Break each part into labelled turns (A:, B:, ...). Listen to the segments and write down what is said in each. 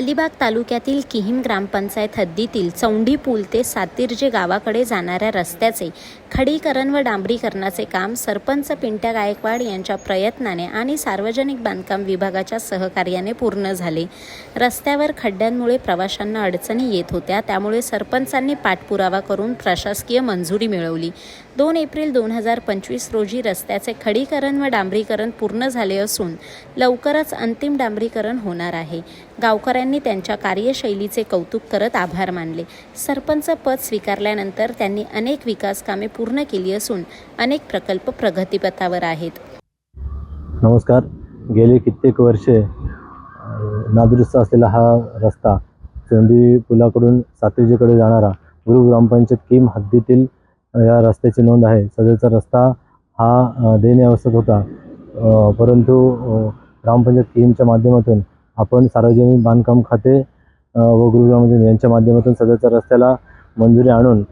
A: अलिबाग तालुक्यातील किहीम ग्रामपंचायत हद्दीतील चौंडी पूल ते सातिर्जे गावाकडे जाणाऱ्या रस्त्याचे खडीकरण व डांबरीकरणाचे काम सरपंच पिंट्या गायकवाड यांच्या प्रयत्नाने आणि सार्वजनिक बांधकाम विभागाच्या सहकार्याने पूर्ण झाले। रस्त्यावर खड्ड्यांमुळे प्रवाशांना अडचणी येत होत्या, त्यामुळे सरपंचांनी पाठपुरावा करून प्रशासकीय मंजुरी मिळवली। 2 एप्रिल 2025 रोजी रस्त्याचे खडीकरण व डांबरीकरण पूर्ण झाले असून लवकरच अंतिम डांबरीकरण होणार आहे। गावकऱ्यांनी त्यांच्या कार्यशैलीचे कौतुक करत आभार मानले। सरपंच पद स्वीकारल्यानंतर त्यांनी अनेक विकास कामे पूर्ण केली असून अनेक प्रकल्प प्रगतीपथावर आहेत।
B: नमस्कार। गेली कित्येक वर्षे नादुरुस्त असलेला हा रस्ता चौंडी पुलाकडून सातिर्जेकडे जाणारा गुरु ग्रामपंचायत किहीम हद्दीतील या रस्त्याची नोंद आहे। सदरचा रस्ता हा दयनीय अवस्थेत होता, परंतु ग्रामपंचायत किहीमच्या माध्यमातून आपण सार्वजनिक बांधकाम खाते व गुरु ग्रामपंचायत यांच्या माध्यमातून सदरच्या रस्त्याला मंजुरी आणून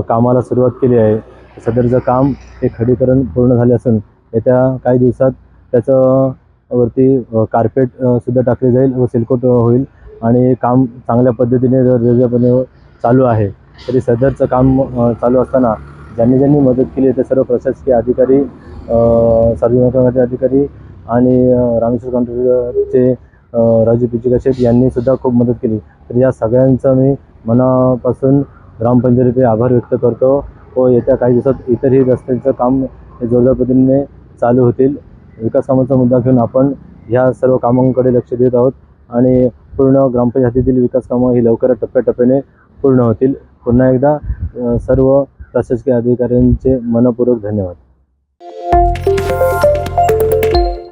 B: कामाला सुरुवात केली आहे। सदरचं काम हे खडीकरण पूर्ण झाले असून येत्या काही दिवसात त्याचं वरती कार्पेट सुद्धा टाकले जाईल व सिलकोट होईल आणि काम चांगल्या पद्धतीने वेगळ्यापणे चालू आहे। तरी सदरचं काम चालू असताना ज्यांनी मदत केली ते सर्व प्रशासकीय अधिकारी, सार्वजनिक खाते अधिकारी आणि रामेश्वर कॉन्ट्रॅक्टरचे राजू पिचिका शेठ यांनी सुद्धा खूप मदत केली। तर या सगळ्यांचा मी मनापासून ग्रामपंचायतीचे आभार व्यक्त करतो व येत्या काही दिवसात इतरही रस्त्यांचं काम जोरदार पद्धतीने चालू होतील। विकास कामाचा मुद्दा घेऊन आपण ह्या सर्व कामांकडे लक्ष देत आहोत आणि पूर्ण ग्रामपंचायतीतील विकास कामं ही लवकरच टप्प्याटप्प्याने पूर्ण होतील। पुन्हा एकदा सर्व प्रशासकीय अधिकाऱ्यांचे मनपूर्वक धन्यवाद।